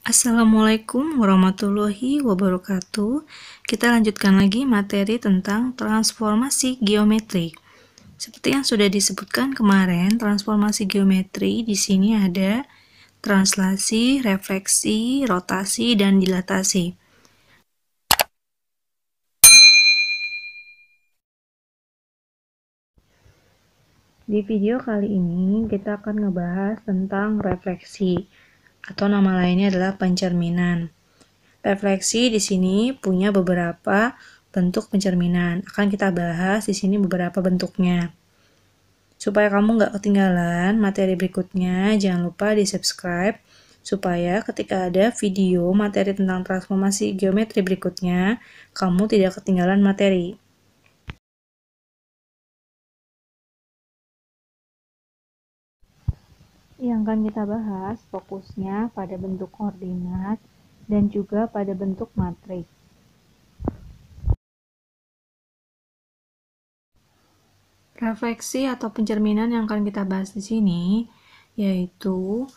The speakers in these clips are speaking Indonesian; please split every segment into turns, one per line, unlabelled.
Assalamualaikum warahmatullahi wabarakatuh. Kita lanjutkan lagi materi tentang transformasi geometri. Seperti yang sudah disebutkan kemarin, transformasi geometri di sini ada translasi, refleksi, rotasi, dan dilatasi. Di video kali ini kita akan ngebahas tentang refleksi atau nama lainnya adalah pencerminan. Refleksi di sini punya beberapa bentuk pencerminan. Akan kita bahas di sini beberapa bentuknya. Supaya kamu nggak ketinggalan materi berikutnya, jangan lupa di-subscribe supaya ketika ada video materi tentang transformasi geometri berikutnya, kamu tidak ketinggalan materi. Yang akan kita bahas fokusnya pada bentuk koordinat dan juga pada bentuk matriks. Refleksi atau pencerminan yang akan kita bahas di sini yaitu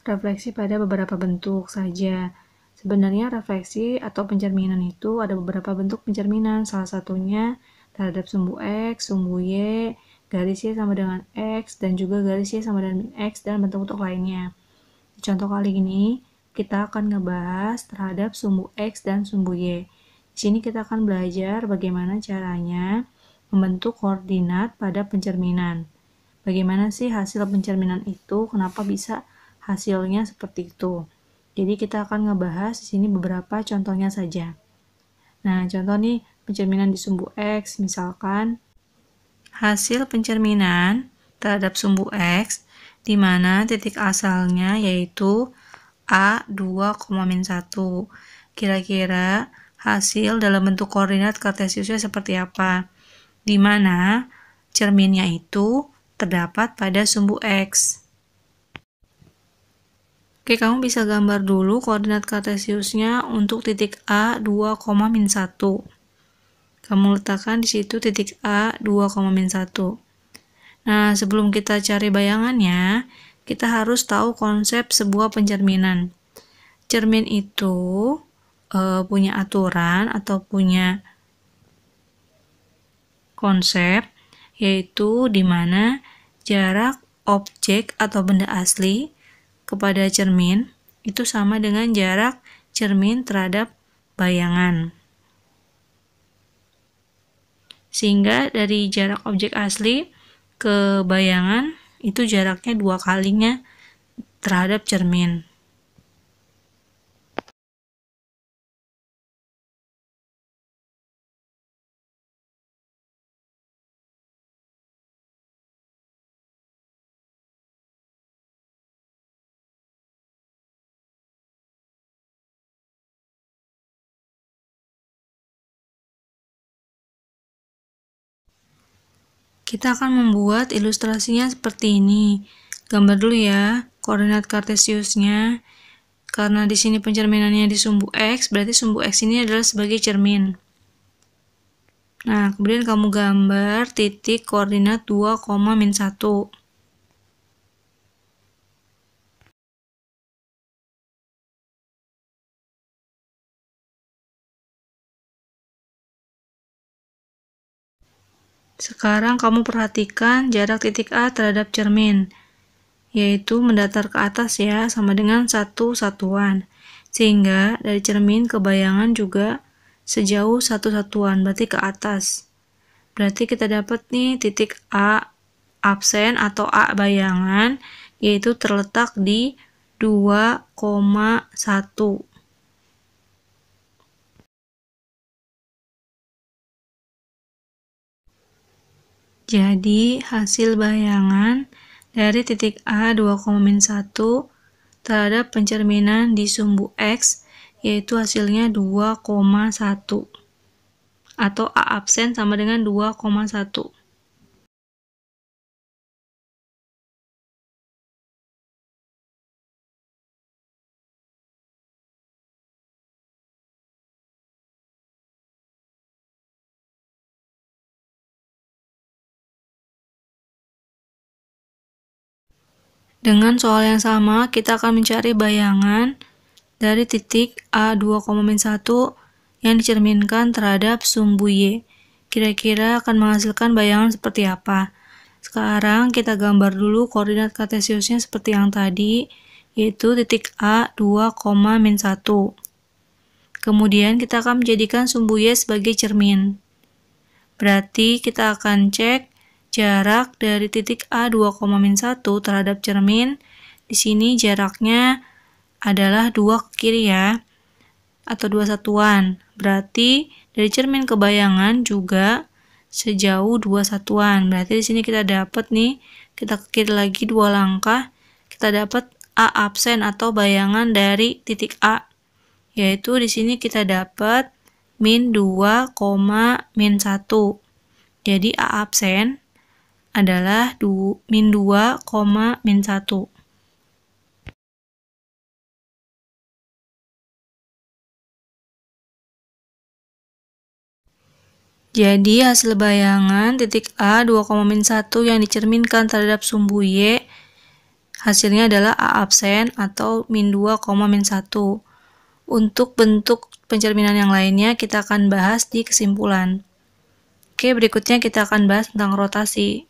refleksi pada beberapa bentuk saja. Sebenarnya refleksi atau pencerminan itu ada beberapa bentuk pencerminan, salah satunya terhadap sumbu X, sumbu Y, garis Y sama dengan X, dan juga garis Y sama dengan X, dan bentuk-bentuk lainnya. Di contoh kali ini, kita akan ngebahas terhadap sumbu X dan sumbu Y. Di sini kita akan belajar bagaimana caranya membentuk koordinat pada pencerminan. Bagaimana sih hasil pencerminan itu? Kenapa bisa hasilnya seperti itu? Jadi kita akan ngebahas di sini beberapa contohnya saja. Nah, contoh nih pencerminan di sumbu X, misalkan hasil pencerminan terhadap sumbu X di mana titik asalnya yaitu A 2,-1. Kira-kira hasil dalam bentuk koordinat kartesiusnya seperti apa? Di mana cerminnya itu terdapat pada sumbu X. Oke, kamu bisa gambar dulu koordinat kartesiusnya untuk titik A 2,-1. Kamu letakkan di situ titik A 2,-1. Nah, sebelum kita cari bayangannya, kita harus tahu konsep sebuah pencerminan. Cermin itu punya aturan atau punya konsep, yaitu di mana jarak objek atau benda asli kepada cermin itu sama dengan jarak cermin terhadap bayangan. Sehingga dari jarak objek asli ke bayangan itu jaraknya 2 kalinya terhadap cermin. Kita akan membuat ilustrasinya seperti ini. Gambar dulu ya, koordinat kartesiusnya. Karena di sini pencerminannya di sumbu X, berarti sumbu X ini adalah sebagai cermin. Nah, kemudian kamu gambar titik koordinat 2,-1. Sekarang kamu perhatikan jarak titik A terhadap cermin, yaitu mendatar ke atas ya, sama dengan 1 satuan. Sehingga dari cermin ke bayangan juga sejauh 1 satuan, berarti ke atas. Berarti kita dapat nih titik A absen atau A bayangan, yaitu terletak di 2,1. Jadi, hasil bayangan dari titik A 2,-1 terhadap pencerminan di sumbu X, yaitu hasilnya 2,1. Atau A absen sama dengan 2,1. Dengan soal yang sama, kita akan mencari bayangan dari titik A2,-1 yang dicerminkan terhadap sumbu Y. Kira-kira akan menghasilkan bayangan seperti apa? Sekarang kita gambar dulu koordinat kartesiusnya seperti yang tadi, yaitu titik A2,-1. Kemudian kita akan menjadikan sumbu Y sebagai cermin. Berarti kita akan cek jarak dari titik A2,-1 terhadap cermin. Di sini jaraknya adalah 2 ke kiri ya, atau 2 satuan. Berarti dari cermin ke bayangan juga sejauh 2 satuan. Berarti di sini kita dapat nih, kita ke kiri lagi 2 langkah, kita dapat A absen atau bayangan dari titik A. Yaitu di sini kita dapat -2, -1. Jadi A absen adalah -2, -1. Jadi hasil bayangan titik A 2,-1 yang dicerminkan terhadap sumbu Y hasilnya adalah A absen atau -2, -1. Untuk bentuk pencerminan yang lainnya kita akan bahas di kesimpulan. Oke, berikutnya kita akan bahas tentang rotasi.